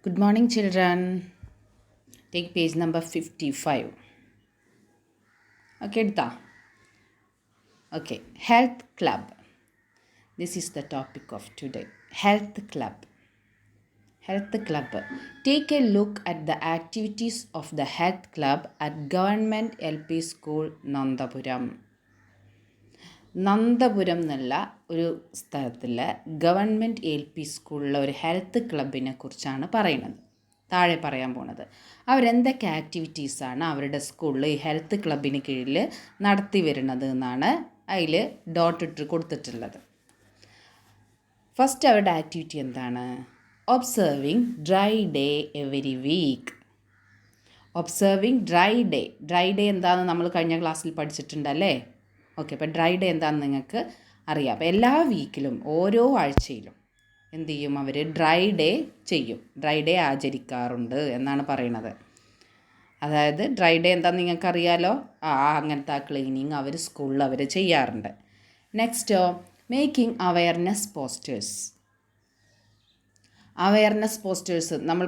Good morning, children. Take page number 55. Okay, Dita. Okay, Health Club. This is the topic of today. Health Club. Health Club. Take a look at the activities of the Health Club at Government LP School, Nandapuram. Nandapuram എന്നുള്ള ഒരു സ്ഥലത്തിലെ government LP സ്കൂളിലെ ഒരു health ക്ലബിനെ കുറിച്ചാണ് പറയുന്നത്. താഴെ പറയാൻ പോണത് അവരെന്തൊക്കെ ആക്ടിവിറ്റീസാണ് അവരുടെ സ്കൂളിൽ ഈ ഹെൽത്ത് ക്ലബിന് കീഴിൽ നടത്തി വരുന്നത് എന്നാണ് അതിൽ ഡോട്ട് ഇട്ട് കൊടുത്തിട്ടുള്ളത്. ഫസ്റ്റ് അവരുടെ ആക്ടിവിറ്റി എന്താണ്? Observing dry day every week. Observing dry day. Dry day എന്താണെന്ന് നമ്മൾ കഴിഞ്ഞ ക്ലാസ്സിൽ പഠിച്ചിട്ടുണ്ടല്ലേ? ഓക്കെ, അപ്പോൾ ഡ്രൈ ഡേ എന്താണെന്ന് നിങ്ങൾക്ക് അറിയാം. അപ്പോൾ എല്ലാ വീക്കിലും ഓരോ ആഴ്ചയിലും എന്ത് ചെയ്യും അവർ? ഡ്രൈ ഡേ ചെയ്യും. ഡ്രൈ ഡേ ആചരിക്കാറുണ്ട് എന്നാണ് പറയുന്നത്. അതായത് ഡ്രൈ ഡേ എന്താണെന്ന് നിങ്ങൾക്ക് അറിയാലോ. അങ്ങനത്തെ ക്ലീനിങ് അവർ സ്കൂളിൽ അവർ ചെയ്യാറുണ്ട്. നെക്സ്റ്റോ, making awareness posters. Awareness posters നമ്മൾ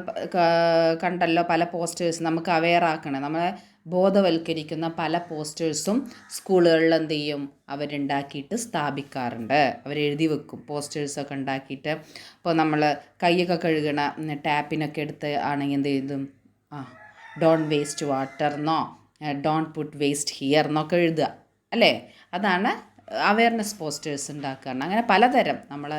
കണ്ടല്ലോ. പല പോസ്റ്റേഴ്സ് നമുക്ക് അവെയർ ആക്കണം, നമ്മളെ ബോധവൽക്കരിക്കുന്ന പല പോസ്റ്റേഴ്സും സ്കൂളുകളിൽ എന്ത് ചെയ്യും? അവരുണ്ടാക്കിയിട്ട് സ്ഥാപിക്കാറുണ്ട്. അവരെഴുതി വെക്കും പോസ്റ്റേഴ്സൊക്കെ ഉണ്ടാക്കിയിട്ട്. ഇപ്പോൾ നമ്മൾ കൈയൊക്കെ കഴുകണ ടാപ്പിനൊക്കെ എടുത്ത് ആണെങ്കിൽ എന്ത് ചെയ്തും ഡോണ്ട് വേസ്റ്റ് വാട്ടർ എന്നോ ഡോണ്ട് പുട്ട് വേസ്റ്റ് ഹിയർ എന്നൊക്കെ എഴുതുക അല്ലേ? അതാണ് അവയർനെസ് പോസ്റ്റേഴ്സ് ഉണ്ടാക്കുക. അങ്ങനെ പലതരം നമ്മൾ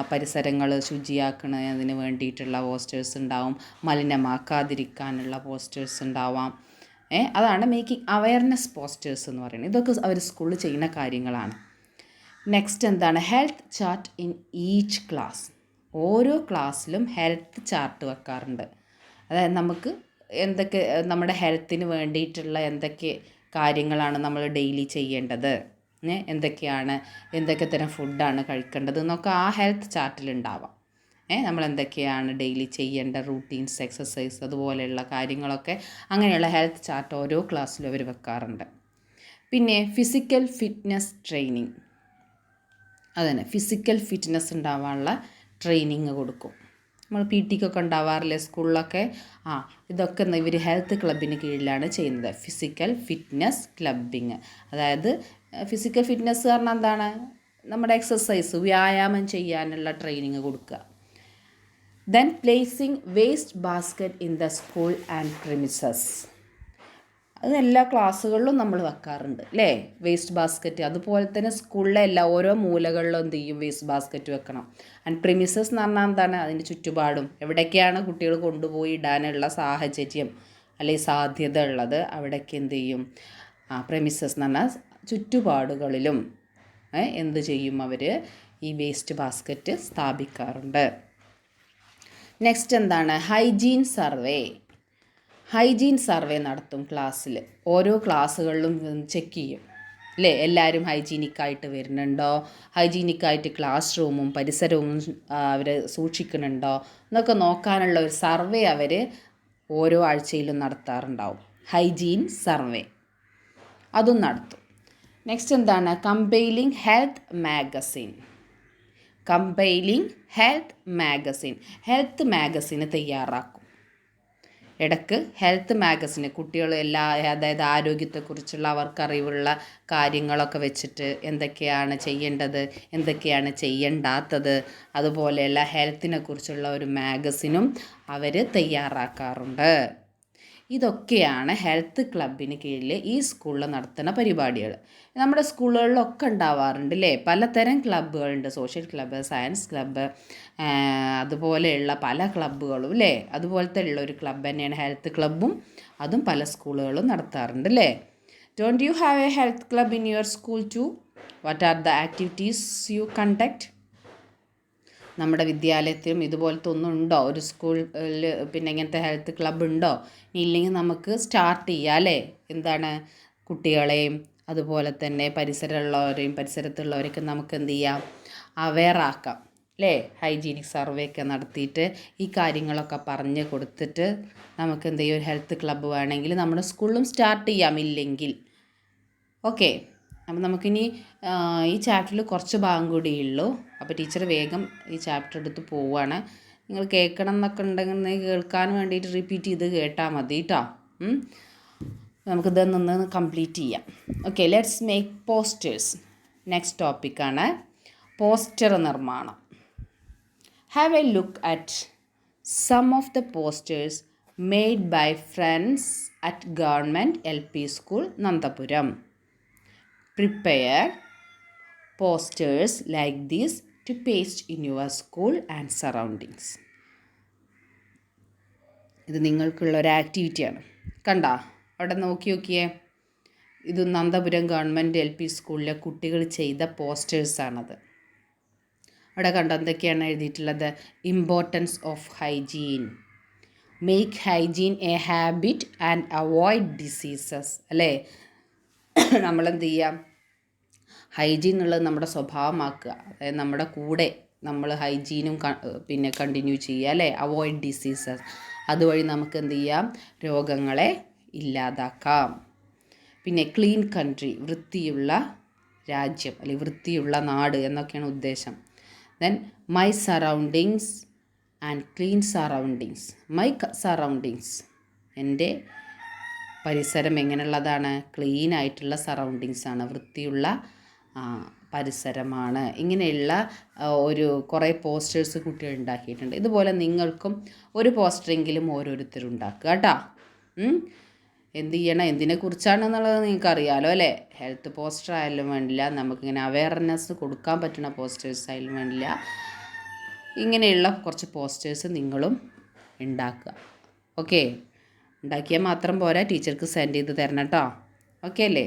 പരിസരങ്ങൾ ശുചിയാക്കുന്നതിന് വേണ്ടിയിട്ടുള്ള പോസ്റ്റേഴ്സ് ഉണ്ടാവും, മലിനമാക്കാതിരിക്കാനുള്ള പോസ്റ്റേഴ്സ് ഉണ്ടാവാം. അതാണ് മേക്കിംഗ് അവയർനെസ് പോസ്റ്റേഴ്സ് എന്ന് പറയുന്നത്. ഇതൊക്കെ അവർ സ്കൂളിൽ ചെയ്യുന്ന കാര്യങ്ങളാണ്. നെക്സ്റ്റ് എന്താണ്? Health chart in each class. ഓരോ ക്ലാസ്സിലും ഹെൽത്ത് ചാർട്ട് വെക്കാറുണ്ട്. അതായത് നമുക്ക് എന്തൊക്കെ നമ്മുടെ ഹെൽത്തിന് വേണ്ടിയിട്ടുള്ള എന്തൊക്കെ കാര്യങ്ങളാണ് നമ്മൾ ഡെയിലി ചെയ്യേണ്ടത്, എന്തൊക്കെ തരം ഫുഡാണ് കഴിക്കേണ്ടത് എന്നൊക്കെ ആ ഹെൽത്ത് ചാർട്ടിലുണ്ടാവാം. നമ്മൾ എന്തൊക്കെയാണ് ഡെയിലി ചെയ്യേണ്ട റൂട്ടീൻസ്, എക്സസൈസ്, അതുപോലെയുള്ള കാര്യങ്ങളൊക്കെ അങ്ങനെയുള്ള ഹെൽത്ത് ചാർട്ട് ഓരോ ക്ലാസ്സിലും അവർ വെക്കാറുണ്ട്. പിന്നെ ഫിസിക്കൽ ഫിറ്റ്നസ് ട്രെയിനിങ്. അതന്നെ, ഫിസിക്കൽ ഫിറ്റ്നസ് ഉണ്ടാവാനുള്ള ട്രെയിനിങ് കൊടുക്കും. നമ്മൾ PT-ക്കൊക്കെ ഉണ്ടാവാറില്ലേ സ്കൂളിലൊക്കെ? ഇതൊക്കെ ഇവർ ഹെൽത്ത് ക്ലബിന് കീഴിലാണ് ചെയ്യുന്നത്. Physical fitness clubbing. അതായത് ഫിസിക്കൽ ഫിറ്റ്നസ് പറഞ്ഞാൽ എന്താണ്? നമ്മുടെ എക്സസൈസ്, വ്യായാമം ചെയ്യാനുള്ള ട്രെയിനിങ് കൊടുക്കുക. Then placing waste basket in the school and premises. അത് എല്ലാ ക്ലാസ്സുകളിലും നമ്മൾ വെക്കാറുണ്ട് അല്ലേ? Waste basket. അതുപോലെ തന്നെ സ്കൂളിലെ ഓരോ മൂലകളിലും എന്ത് ചെയ്യും? വേസ്റ്റ് ബാസ്ക്കറ്റ് വെക്കണം. ആൻഡ് പ്രിമിസസ് എന്ന് പറഞ്ഞാൽ എന്താണ്? അതിൻ്റെ ചുറ്റുപാടും എവിടേക്കാണ് കുട്ടികൾ കൊണ്ടുപോയി ഇടാനുള്ള സാഹചര്യം അല്ലെങ്കിൽ സാധ്യത ഉള്ളത് അവിടേക്ക് എന്ത് ചെയ്യും? പ്രിമിസസ് എന്ന് പറഞ്ഞാൽ ചുറ്റുപാടുകളിലും എന്ത് ചെയ്യും? അവർ ഈ വേസ്റ്റ് ബാസ്ക്കറ്റ് സ്ഥാപിക്കാറുണ്ട്. നെക്സ്റ്റ് എന്താണ്? Hygiene survey. ഹൈജീൻ സർവേ നടത്തും ക്ലാസ്സിൽ. ഓരോ ക്ലാസ്സുകളിലും ചെക്ക് ചെയ്യും അല്ലേ? എല്ലാവരും ഹൈജീനിക്കായിട്ട് വരുന്നുണ്ടോ, ഹൈജീനിക്കായിട്ട് ക്ലാസ് റൂമും പരിസരവും അവർ സൂക്ഷിക്കുന്നുണ്ടോ എന്നൊക്കെ നോക്കാനുള്ള ഒരു സർവേ അവർ ഓരോ ആഴ്ചയിലും നടത്താറുണ്ടാവും. ഹൈജീൻ സർവേ അതും നടത്തും. നെക്സ്റ്റ് എന്താണ്? Compiling health magazine. Compiling health magazine. Health മാഗസിന് തയ്യാറാക്കും. ഇടയ്ക്ക് ഹെൽത്ത് മാഗസിന് കുട്ടികൾ അതായത് ആരോഗ്യത്തെക്കുറിച്ചുള്ള അവർക്കറിവുള്ള കാര്യങ്ങളൊക്കെ വെച്ചിട്ട് എന്തൊക്കെയാണ് ചെയ്യേണ്ടത്, എന്തൊക്കെയാണ് ചെയ്യേണ്ടാത്തത്, അതുപോലെയുള്ള ഹെൽത്തിനെ കുറിച്ചുള്ള ഒരു മാഗസിനും അവർ തയ്യാറാക്കാറുണ്ട്. ഇതൊക്കെയാണ് ഹെൽത്ത് ക്ലബിന് കീഴിൽ ഈ സ്കൂളിൽ നടത്തുന്ന പരിപാടികൾ. നമ്മുടെ സ്കൂളുകളിലൊക്കെ ഉണ്ടാവാറുണ്ട് അല്ലേ? പലതരം ക്ലബ്ബുകളുണ്ട്. സോഷ്യൽ ക്ലബ്ബ്, സയൻസ് ക്ലബ്ബ്, അതുപോലെയുള്ള പല ക്ലബ്ബുകളും അല്ലേ? അതുപോലത്തെ ഉള്ള ഒരു ക്ലബ്ബ് തന്നെയാണ് ഹെൽത്ത് ക്ലബ്ബും. അതും പല സ്കൂളുകളും നടത്താറുണ്ട് അല്ലേ? Don't you have a health club in your school too? What are the activities you conduct? നമ്മുടെ വിദ്യാലയത്തിലും ഇതുപോലത്തെ ഒന്നും ഉണ്ടോ? ഒരു സ്കൂളിൽ പിന്നെ ഇങ്ങനത്തെ ഹെൽത്ത് ക്ലബ്ബ് ഉണ്ടോ? ഇല്ലെങ്കിൽ നമുക്ക് സ്റ്റാർട്ട് ചെയ്യാം അല്ലേ? എന്താണ്? കുട്ടികളെയും അതുപോലെ തന്നെ പരിസരത്തുള്ളവരെയൊക്കെ നമുക്ക് എന്ത് ചെയ്യാം? അവെയർ ആക്കാം അല്ലേ? ഹൈജീനിക് സർവേ ഒക്കെ നടത്തിയിട്ട് ഈ കാര്യങ്ങളൊക്കെ പറഞ്ഞ് കൊടുത്തിട്ട് നമുക്ക് എന്ത് ചെയ്യും? ഒരു ഹെൽത്ത് ക്ലബ്ബ് വേണമെങ്കിൽ നമ്മുടെ സ്കൂളിലും സ്റ്റാർട്ട് ചെയ്യാം ഇല്ലെങ്കിൽ. ഓക്കെ, അപ്പം നമുക്കിനി ഈ ചാപ്റ്ററിൽ കുറച്ച് ഭാഗം കൂടിയുള്ളൂ. അപ്പോൾ ടീച്ചർ വേഗം ഈ ചാപ്റ്റർ എടുത്ത് പോവുകയാണ്. നിങ്ങൾ കേൾക്കണം എന്നൊക്കെ ഉണ്ടെങ്കിൽ കേൾക്കാൻ വേണ്ടിയിട്ട് റിപ്പീറ്റ് ചെയ്ത് കേട്ടാൽ മതി കേട്ടോ. നമുക്കിതൊന്ന് കംപ്ലീറ്റ് ചെയ്യാം. Okay, let's make posters. Next ടോപ്പിക്കാണ് പോസ്റ്റർ നിർമ്മാണം. Have a look at some of the posters made by friends at government LP school Nandapuram. Prepare posters like this to paste in your school and surroundings. ഇത് നിങ്ങൾക്കുള്ള ഒരു ആക്ടിവിറ്റിയാണ്. കണ്ടോ, അവിടെ നോക്കിയേ, ഇത് Nandapuram government LP സ്കൂളിലെ കുട്ടികൾ ചെയ്ത പോസ്റ്റേഴ്സാണത്. അവിടെ കണ്ടോ എന്തൊക്കെയാണ് എഴുതിയിട്ടുള്ളത്? Importance of hygiene, make hygiene A habit and avoid diseases. അല്ലേ, നമ്മളെന്ത് ചെയ്യാം, ഹൈജീൻ എന്നുള്ളത് നമ്മുടെ സ്വഭാവമാക്കുക. അതായത് നമ്മുടെ കൂടെ നമ്മൾ ഹൈജീനും പിന്നെ കണ്ടിന്യൂ ചെയ്യുക. അല്ലേ, അവോയ്ഡ് ഡിസീസസ്. അതുവഴി നമുക്ക് എന്ത് ചെയ്യാം, രോഗങ്ങളെ ഇല്ലാതാക്കാം. പിന്നെ ക്ലീൻ കൺട്രി, വൃത്തിയുള്ള രാജ്യം അല്ലെങ്കിൽ വൃത്തിയുള്ള നാട് എന്നൊക്കെയാണ് ഉദ്ദേശം. Then my surroundings and clean surroundings. My surroundings, എൻ്റെ പരിസരം എങ്ങനെയുള്ളതാണ്? ക്ലീൻ ആയിട്ടുള്ള സറൗണ്ടിങ്സ് ആണ്, വൃത്തിയുള്ള പരിസരമാണ്. ഇങ്ങനെയുള്ള കുറേ പോസ്റ്റേഴ്സ് കുട്ടികൾ ഉണ്ടാക്കിയിട്ടുണ്ട്. ഇതുപോലെ നിങ്ങൾക്കും ഒരു പോസ്റ്ററെങ്കിലും ഓരോരുത്തരും ഉണ്ടാക്കുക കേട്ടോ. എന്ത് ചെയ്യണം, എന്തിനെക്കുറിച്ചാണെന്നുള്ളത് നിങ്ങൾക്കറിയാമല്ലോ അല്ലേ. ഹെൽത്ത് പോസ്റ്റർ ആയാലും വേണ്ടില്ല, നമുക്കിങ്ങനെ അവയർനെസ് കൊടുക്കാൻ പറ്റുന്ന പോസ്റ്റേഴ്സ് ആയാലും വേണ്ടില്ല, ഇങ്ങനെയുള്ള കുറച്ച് പോസ്റ്റേഴ്സ് നിങ്ങളും ഉണ്ടാക്കുക. ഓക്കെ, ഉണ്ടാക്കിയാൽ മാത്രം പോരാ, ടീച്ചർക്ക് സെൻഡ് ചെയ്ത് തരണം കേട്ടോ. ഓക്കെ അല്ലേ?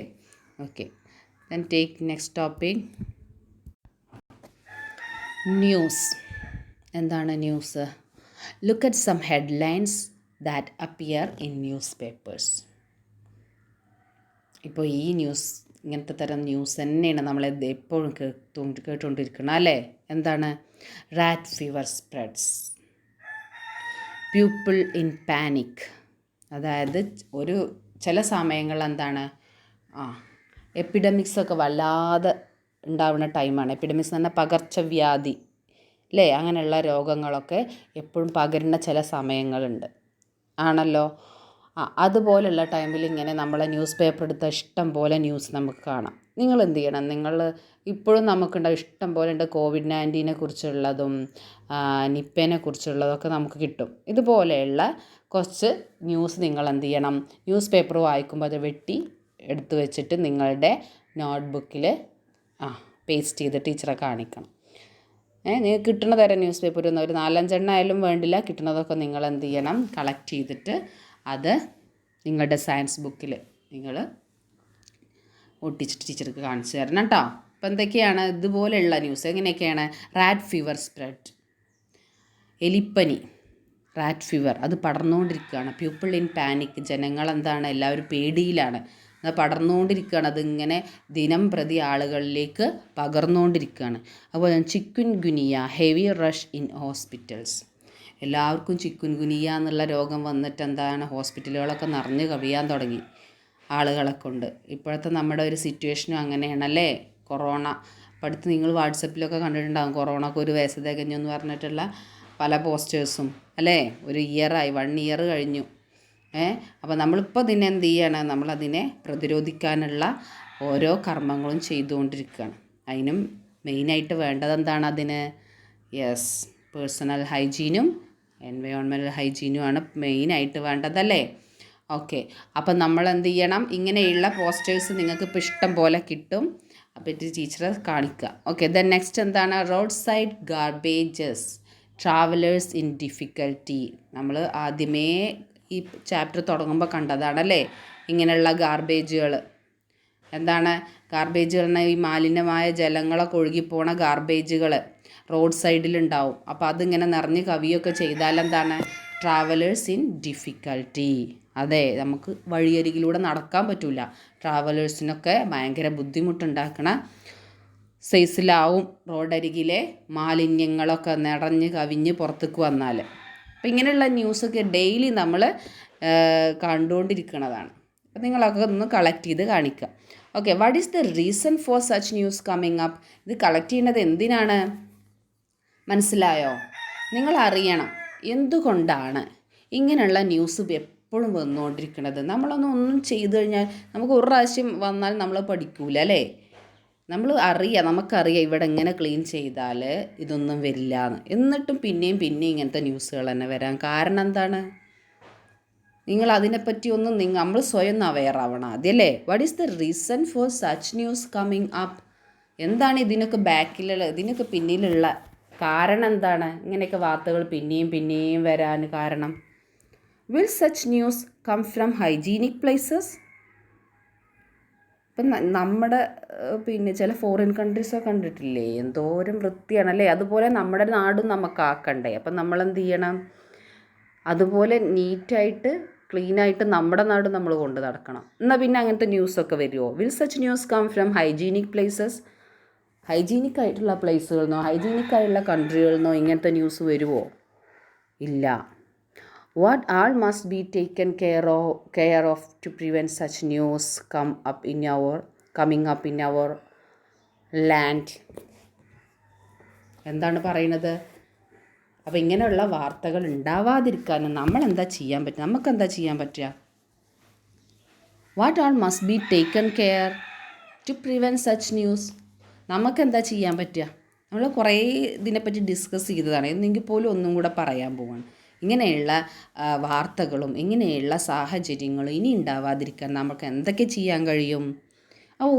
Okay, then take next topic. News. എന്താണ് news? Look at some headlines that appear in newspapers. ഇപ്പോൾ ഈ ന്യൂസ്, ഇങ്ങനത്തെ തരം ന്യൂസ് തന്നെയാണ് നമ്മൾ എപ്പോഴും കേട്ടുകൊണ്ടിരിക്കണം അല്ലേ. എന്താണ്? Rat fever spreads, people in panic. അതായത് ചില സമയങ്ങളിൽ എന്താണ്, എപ്പിഡമിക്സൊക്കെ വല്ലാതെ ഉണ്ടാവുന്ന ടൈമാണ്. എപ്പിഡമിക്സ് എന്ന് പറഞ്ഞാൽ പകർച്ചവ്യാധി അല്ലേ, അങ്ങനെയുള്ള രോഗങ്ങളൊക്കെ എപ്പോഴും പകരുന്ന ചില സമയങ്ങളുണ്ട് ആണല്ലോ. അതുപോലുള്ള ടൈമിൽ ഇങ്ങനെ നമ്മളെ ന്യൂസ് പേപ്പർ എടുത്ത ഇഷ്ടം പോലെ ന്യൂസ് നമുക്ക് കാണാം. നിങ്ങൾ എന്ത് ചെയ്യണം, നിങ്ങൾ ഇപ്പോഴും നമുക്കുണ്ടാവും ഇഷ്ടം പോലെ ഉണ്ട്. COVID-19 കുറിച്ചുള്ളതും നിപ്പേനെ കുറിച്ചുള്ളതൊക്കെ നമുക്ക് കിട്ടും. ഇതുപോലെയുള്ള കുറച്ച് ന്യൂസ് നിങ്ങൾ എന്ത് ചെയ്യണം, ന്യൂസ് പേപ്പർ വായിക്കുമ്പോൾ അത് വെട്ടി എടുത്ത് വെച്ചിട്ട് നിങ്ങളുടെ നോട്ട്ബുക്കിൽ പേസ്റ്റ് ചെയ്ത് ടീച്ചറെ കാണിക്കണം. നിങ്ങൾക്ക് കിട്ടുന്ന തരം ന്യൂസ് പേപ്പർ ഒരു 4-5 ആയാലും വേണ്ടില്ല, കിട്ടുന്നതൊക്കെ നിങ്ങൾ എന്ത് ചെയ്യണം, കളക്ട് ചെയ്തിട്ട് അത് നിങ്ങളുടെ സയൻസ് ബുക്കിൽ നിങ്ങൾ ഒട്ടിച്ചിട്ട് ടീച്ചർക്ക് കാണിച്ചു തരണം കേട്ടോ. അപ്പോൾ എന്തൊക്കെയാണ് ഇതുപോലെയുള്ള ന്യൂസ്? എങ്ങനെയൊക്കെയാണ്? റാറ്റ് ഫീവർ സ്പ്രെഡ്, എലിപ്പനി, റാറ്റ് ഫീവർ അത് പടർന്നുകൊണ്ടിരിക്കുകയാണ്. പീപ്പിൾ ഇൻ പാനിക്, ജനങ്ങളെന്താണ്, എല്ലാവരും പേടിയിലാണ്, അത് പടർന്നുകൊണ്ടിരിക്കുകയാണ്. അതിങ്ങനെ ദിനം പ്രതി ആളുകളിലേക്ക് പകർന്നുകൊണ്ടിരിക്കുകയാണ്. അതുപോലെ ചിക്കുൻ ഗുനിയ, ഹെവി റഷ് ഇൻ ഹോസ്പിറ്റൽസ്. എല്ലാവർക്കും ചിക്കുൻ ഗുനിയ എന്നുള്ള രോഗം വന്നിട്ട് എന്താണ്, ഹോസ്പിറ്റലുകളൊക്കെ നിറഞ്ഞ് കവിയാൻ തുടങ്ങി ആളുകളെ കൊണ്ട്. ഇപ്പോഴത്തെ നമ്മുടെ ഒരു സിറ്റുവേഷനും അങ്ങനെയാണല്ലേ. കൊറോണ അപ്പോൾ അടുത്ത് നിങ്ങൾ വാട്സപ്പിലൊക്കെ കണ്ടിട്ടുണ്ടാകും, കൊറോണക്ക് 1 വയസ്സ് തികഞ്ഞു എന്ന് പറഞ്ഞിട്ടുള്ള പല പോസ്റ്റേഴ്സും അല്ലേ. 1 ഇയറായി, 1 ഇയർ കഴിഞ്ഞു. അപ്പോൾ നമ്മളിപ്പോൾ ഇതിനെ എന്ത് ചെയ്യണം, നമ്മളതിനെ പ്രതിരോധിക്കാനുള്ള ഓരോ കർമ്മങ്ങളും ചെയ്തുകൊണ്ടിരിക്കുകയാണ്. അതിനും മെയിനായിട്ട് വേണ്ടത് എന്താണ്? അതിന് പേഴ്സണൽ ഹൈജീനും എൻവയോൺമെൻറ്റൽ ഹൈജീനുമാണ് മെയിനായിട്ട് വേണ്ടതല്ലേ. ഓക്കെ, അപ്പം നമ്മൾ എന്ത് ചെയ്യണം, ഇങ്ങനെയുള്ള പോസ്റ്റേഴ്സ് നിങ്ങൾക്ക് ഇപ്പോൾ ഇഷ്ടം പോലെ കിട്ടും. അപ്പോൾ ഇത് ടീച്ചറെ കാണിക്കുക. ഓക്കെ, ദെൻ നെക്സ്റ്റ് എന്താണ്? Road side garbages, travellers in difficulty. നമ്മൾ ആദ്യമേ ഈ ചാപ്റ്റർ തുടങ്ങുമ്പോൾ കണ്ടതാണല്ലേ ഇങ്ങനെയുള്ള ഗാർബേജുകൾ. എന്താണ് ഗാർബേജുകൾ? ഈ മാലിന്യമായ ജലങ്ങളൊക്കെ ഒഴുകിപ്പോണ ഗാർബേജുകൾ റോഡ് സൈഡിലുണ്ടാവും. അപ്പോൾ അതിങ്ങനെ നിറഞ്ഞ് കവിയൊക്കെ ചെയ്താൽ എന്താണ്? Travellers in difficulty. അതെ, നമുക്ക് വഴിയരികിലൂടെ നടക്കാൻ പറ്റില്ല. ട്രാവലേഴ്സിനൊക്കെ ഭയങ്കര ബുദ്ധിമുട്ടുണ്ടാക്കണ സൈസിലാവും റോഡരികിലെ മാലിന്യങ്ങളൊക്കെ നിറഞ്ഞ് കവിഞ്ഞ് പുറത്തേക്ക് വന്നാൽ. അപ്പോൾ ഇങ്ങനെയുള്ള ന്യൂസൊക്കെ ഡെയിലി നമ്മൾ കണ്ടുകൊണ്ടിരിക്കുന്നതാണ്. അപ്പോൾ നിങ്ങളൊക്കെ ഒന്ന് കളക്ട് ചെയ്ത് കാണിക്കുക. Okay, what is the reason for such news coming up? ഇത് കളക്ട് ചെയ്യുന്നത് എന്തിനാണ്? മനസ്സിലായോ? നിങ്ങൾ അറിയണം എന്തുകൊണ്ടാണ് ഇങ്ങനെയുള്ള ന്യൂസ് എപ്പോഴും വന്നുകൊണ്ടിരിക്കുന്നത്. ഒന്നും ചെയ്തു കഴിഞ്ഞാൽ നമുക്ക് ഒരു പ്രാവശ്യം വന്നാൽ നമ്മൾ പഠിക്കൂല അല്ലേ. നമുക്കറിയാം ഇവിടെ എങ്ങനെ ക്ലീൻ ചെയ്താൽ ഇതൊന്നും വരില്ല എന്ന്. എന്നിട്ടും പിന്നെയും ഇങ്ങനത്തെ ന്യൂസുകൾ തന്നെ വരാൻ കാരണം എന്താണ്? നിങ്ങൾ അതിനെപ്പറ്റി നമ്മൾ സ്വയം അവെയർ ആവണം ആദ്യമല്ലേ. What is the reason for such news coming up? എന്താണ് ഇതിനൊക്കെ പിന്നിലുള്ള കാരണം എന്താണ്? ഇങ്ങനെയൊക്കെ വാർത്തകൾ പിന്നെയും വരാൻ കാരണം? Will such news come from hygienic places? ഇപ്പം നമ്മുടെ ചില ഫോറിൻ കൺട്രീസൊക്കെ കണ്ടിട്ടില്ലേ, എന്തോരം വൃത്തിയാണല്ലേ. അതുപോലെ നമ്മുടെ നാടും നമുക്ക് ആക്കണ്ടേ. അപ്പം നമ്മളെന്ത് ചെയ്യണം? അതുപോലെ നീറ്റായിട്ട് ക്ലീനായിട്ട് നമ്മുടെ നാട് നമ്മൾ കൊണ്ട് നടക്കണം. എന്നാൽ പിന്നെ അങ്ങനത്തെ ന്യൂസൊക്കെ വരുമോ? Will such news come from hygienic places? Hygienic ആയിട്ടുള്ള പ്ലേസുകളിൽ നിന്നോ ഹൈജീനിക് ആയിട്ടുള്ള കൺട്രികളിൽ നിന്നോ ഇങ്ങനത്തെ ന്യൂസ് വരുമോ? ഇല്ല. What all must be taken care of to prevent such news coming up in our land? എന്താണ് പറയുന്നത്? അപ്പോൾ ഇങ്ങനെയുള്ള വാർത്തകൾ ഉണ്ടാവാതിരിക്കാനും നമുക്കെന്താ ചെയ്യാൻ പറ്റുക? What all must be taken care to prevent such news? നമുക്കെന്താ ചെയ്യാൻ പറ്റുക? നമ്മൾ കുറേ ഇതിനെപ്പറ്റി ഡിസ്കസ് ചെയ്തതാണ്. എന്നെങ്കിൽ പോലും ഒന്നും കൂടെ പറയാൻ പോവാണ്. ഇങ്ങനെയുള്ള വാർത്തകളും ഇങ്ങനെയുള്ള സാഹചര്യങ്ങളും ഇനി ഉണ്ടാവാതിരിക്കാൻ നമുക്ക് എന്തൊക്കെ ചെയ്യാൻ കഴിയും? അപ്പോൾ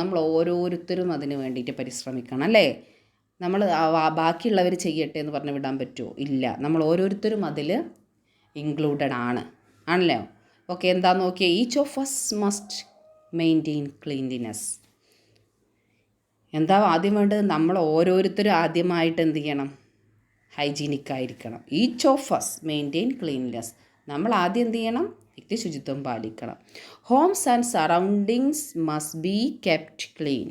നമ്മൾ ഓരോരുത്തരും അതിന് വേണ്ടിയിട്ട് പരിശ്രമിക്കണം അല്ലേ. നമ്മൾ ബാക്കിയുള്ളവർ ചെയ്യട്ടെ എന്ന് പറഞ്ഞ് വിടാൻ പറ്റുമോ? ഇല്ല. നമ്മൾ ഓരോരുത്തരും അതിൽ ഇൻക്ലൂഡഡ് ആണല്ലോ. ഓക്കെ, എന്താ നോക്കിയേ. Each of us must maintain cleanliness. എന്താ ആദ്യം വേണ്ടത്? നമ്മൾ ഓരോരുത്തരും ആദ്യമായിട്ട് എന്ത് ചെയ്യണം? ഹൈജീനിക് ആയിരിക്കണം. Each of us maintain cleanliness. നമ്മൾ ആദ്യം എന്ത് ചെയ്യണം? വ്യക്തിശുചിത്വം പാലിക്കണം. Holmes and surroundings must be kept clean.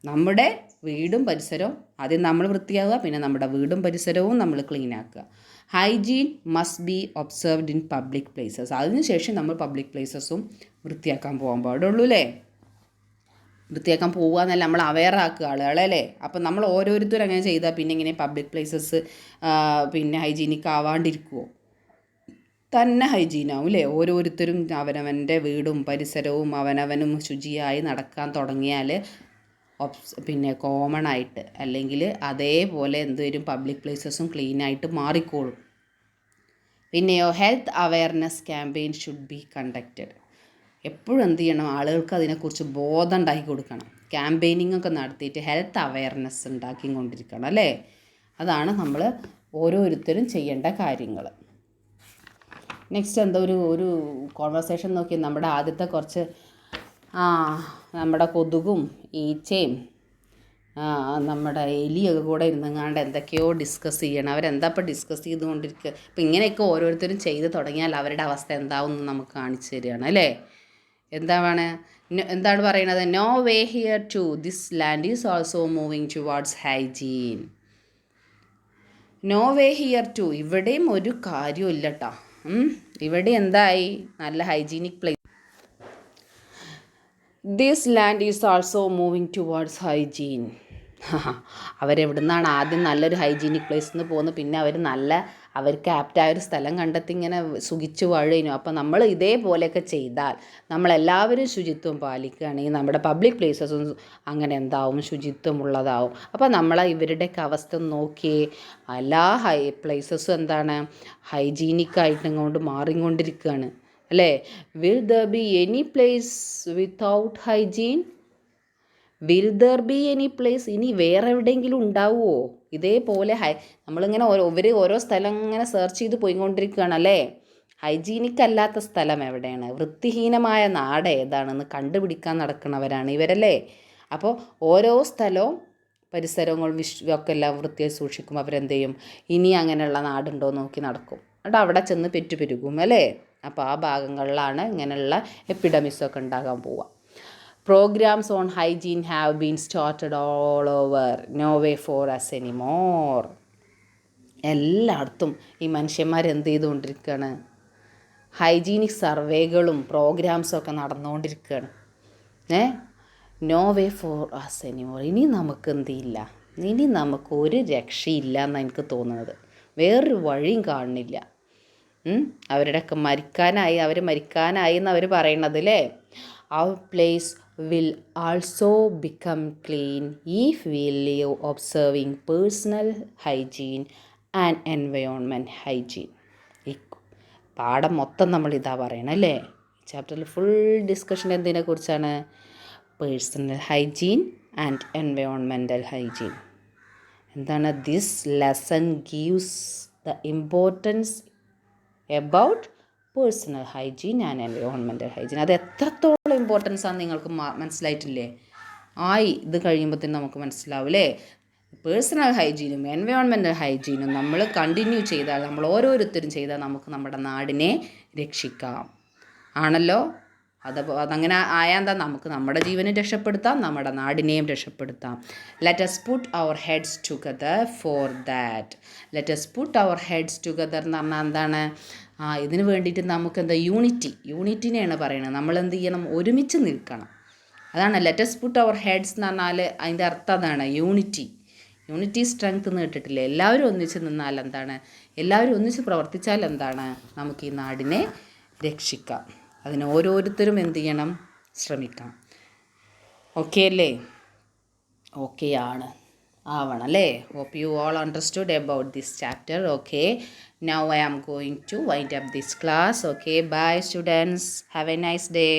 നമ്മുടെ വീടും പരിസരവും ആദ്യം നമ്മൾ വൃത്തിയാക്കുക, പിന്നെ നമ്മുടെ വീടും പരിസരവും നമ്മൾ ക്ലീൻ ആക്കുക. Hygiene must be observed in public places. അതിനുശേഷം നമ്മൾ പബ്ലിക് പ്ലേസസും വൃത്തിയാക്കാൻ പോകാൻ പാടുള്ളൂ അല്ലേ. വൃത്തിയാക്കാൻ പോകുക എന്നല്ല, നമ്മൾ അവെയർ ആക്കുക ആളുകളല്ലേ. അപ്പം നമ്മൾ ഓരോരുത്തരും അങ്ങനെ ചെയ്താൽ പിന്നെ ഇങ്ങനെ പബ്ലിക് പ്ലേസസ് ഹൈജീനിക് ആവാണ്ടിരിക്കുമോ? തന്നെ ഹൈജീനാവും അല്ലേ. ഓരോരുത്തരും അവനവൻ്റെ വീടും പരിസരവും അവനവനും ശുചിയായി നടക്കാൻ തുടങ്ങിയാൽ കോമൺ ആയിട്ട് അല്ലെങ്കിൽ അതേപോലെ എന്തുവരും പബ്ലിക് പ്ലേസസും ക്ലീനായിട്ട് മാറിക്കോളും. പിന്നെയോ health awareness campaign should be conducted. എപ്പോഴും എന്ത് ചെയ്യണം? ആളുകൾക്ക് അതിനെക്കുറിച്ച് ബോധം ഉണ്ടാക്കി കൊടുക്കണം. ക്യാമ്പയിനിങ് ഒക്കെ നടത്തിയിട്ട് ഹെൽത്ത് അവെയർനെസ് ഉണ്ടാക്കിക്കൊണ്ടിരിക്കണം അല്ലേ. അതാണ് നമ്മൾ ഓരോരുത്തരും ചെയ്യേണ്ട കാര്യങ്ങൾ. നെക്സ്റ്റ് എന്താ ഒരു കോൺവെർസേഷൻ നോക്കി. നമ്മുടെ ആദ്യത്തെ കുറച്ച് നമ്മുടെ കൊതുകും ഈച്ചയും നമ്മുടെ എലിയൊക്കെ കൂടെ ഇരുന്നങ്ങാണ്ട് എന്തൊക്കെയോ ഡിസ്കസ് ചെയ്യണം. അവരെന്താ ഇപ്പോൾ ഡിസ്കസ് ചെയ്തുകൊണ്ടിരിക്കുക? അപ്പോൾ ഇങ്ങനെയൊക്കെ ഓരോരുത്തരും ചെയ്ത് തുടങ്ങിയാൽ അവരുടെ അവസ്ഥ എന്താവുമെന്ന് നമുക്ക് കാണിച്ചു തരികയാണ് അല്ലേ. എന്താണ് പറയണത്? No way here too this land is also moving towards hygiene. No way here too. ഇവിടെയും ഒരു കാര്യവും ഇല്ല കേട്ടോ. ഇവിടെ എന്തായി? നല്ല hygienic place. This land is also moving towards hygiene. അവരെവിടുന്നാണ് ആദ്യം നല്ലൊരു ഹൈജീനിക് പ്ലേസിൽ നിന്ന് പോകുന്നത്. പിന്നെ അവർക്ക് ആപ്റ്റായൊരു സ്ഥലം കണ്ടെത്തി ഇങ്ങനെ സുഖിച്ച് വഴുന്നു. അപ്പോൾ നമ്മൾ ഇതേപോലെയൊക്കെ ചെയ്താൽ, നമ്മളെല്ലാവരും ശുചിത്വം പാലിക്കുകയാണെങ്കിൽ നമ്മുടെ പബ്ലിക് പ്ലേസസും അങ്ങനെ എന്താവും? ശുചിത്വമുള്ളതാവും. അപ്പോൾ ഇവരുടെയൊക്കെ അവസ്ഥ നോക്കിയേ. എല്ലാ പ്ലേസസും എന്താണ്? ഹൈജീനിക്കായിട്ട് ഇങ്ങോട്ട് മാറിക്കൊണ്ടിരിക്കുകയാണ് അല്ലേ. Will there be any place without hygiene? Will there be any place? ഇനി വേറെ എവിടെയെങ്കിലും ഉണ്ടാവുമോ ഇതേപോലെ? നമ്മളിങ്ങനെ ഓരോ സ്ഥലം ഇങ്ങനെ സെർച്ച് ചെയ്ത് പോയിക്കൊണ്ടിരിക്കുകയാണ് അല്ലേ. ഹൈജീനിക് അല്ലാത്ത സ്ഥലം എവിടെയാണ്? വൃത്തിഹീനമായ നാട് ഏതാണെന്ന് കണ്ടുപിടിക്കാൻ നടക്കുന്നവരാണ് ഇവരല്ലേ. അപ്പോൾ ഓരോ സ്ഥലവും പരിസരങ്ങളും ഒക്കെ എല്ലാം വൃത്തിയായി സൂക്ഷിക്കും. അവരെന്ത് ചെയ്യും? ഇനി അങ്ങനെയുള്ള നാടുണ്ടോ നോക്കി നടക്കും. എന്നിട്ട് അവിടെ ചെന്ന് പെറ്റുപെരുകും അല്ലേ. അപ്പോൾ ആ ഭാഗങ്ങളിലാണ് ഇങ്ങനെയുള്ള എപ്പിഡമിക്സൊക്കെ ഉണ്ടാകാൻ പോവുക. Programs on hygiene have been started all over. No way for us anymore. എല്ലായിടത്തും ഈ മനുഷ്യന്മാരെന്ത് ചെയ്തുകൊണ്ടിരിക്കുകയാണ്? ഹൈജീനിക് സർവേകളും പ്രോഗ്രാംസും ഒക്കെ നടന്നുകൊണ്ടിരിക്കുകയാണ്. No way for us anymore. ഇനി നമുക്ക് എന്തില്ല? ഇനി നമുക്ക് ഒരു രക്ഷയില്ല എന്നാണ് എനിക്ക് തോന്നുന്നത്. വേറൊരു വഴിയും കാണുന്നില്ല. അവരുടെയൊക്കെ അവർ മരിക്കാനായി എന്ന് അവർ പറയണത് അല്ലേ. Our place will also become clean if we live observing personal hygiene and environment hygiene. ഈ പാഠം മൊത്തം നമ്മൾ ഇതാ പറയണം അല്ലേ. ചാപ്റ്ററിൽ ഫുൾ ഡിസ്കഷൻ എന്തിനെക്കുറിച്ചാണ്? Personal hygiene and environmental hygiene. എന്താണ്? This lesson gives the importance about personal hygiene and environmental hygiene. അത് എത്രത്തോളം ഇമ്പോർട്ടൻസ് ആണ് നിങ്ങൾക്ക് മനസ്സിലായിട്ടില്ലേ? ഇത് കഴിയുമ്പോഴത്തേനും നമുക്ക് മനസ്സിലാവില്ലേ? പേഴ്സണൽ ഹൈജീനും എൻവയോൺമെൻറ്റൽ ഹൈജീനും നമ്മൾ കണ്ടിന്യൂ ചെയ്താൽ, നമ്മൾ ഓരോരുത്തരും ചെയ്താൽ നമുക്ക് നമ്മുടെ നാടിനെ രക്ഷിക്കാം. ആണല്ലോ. അതങ്ങനെ ആയാൽ എന്താ? നമുക്ക് നമ്മുടെ ജീവനും രക്ഷപ്പെടുത്താം, നമ്മുടെ നാടിനെയും രക്ഷപ്പെടുത്താം. Let's put our heads together for that. Let's put our heads together എന്ന് പറഞ്ഞാൽ എന്താണ്? ഇതിന് വേണ്ടിയിട്ട് നമുക്ക് എന്താ? യൂണിറ്റിനെയാണ് പറയുന്നത്. നമ്മൾ എന്ത് ചെയ്യണം? ഒരുമിച്ച് നിൽക്കണം. അതാണ് ലെറ്റസ് പുട്ട് അവർ ഹെഡ്സ് എന്ന് പറഞ്ഞാൽ അതിൻ്റെ അർത്ഥം അതാണ്, യൂണിറ്റി സ്ട്രെങ്ത് എന്ന് കേട്ടിട്ടില്ലേ? എല്ലാവരും ഒന്നിച്ച് നിന്നാൽ എന്താണ്? എല്ലാവരും ഒന്നിച്ച് പ്രവർത്തിച്ചാൽ എന്താണ്? നമുക്ക് ഈ നാടിനെ രക്ഷിക്കാം. അതിന് ഓരോരുത്തരും എന്ത് ചെയ്യണം? ശ്രമിക്കണം. ഓക്കെ അല്ലേ? ഓക്കെ ആവണം അല്ലേ? Hope you all understood about this chapter. Okay, now I am going to wind up this class. Okay, bye students. Have a nice day.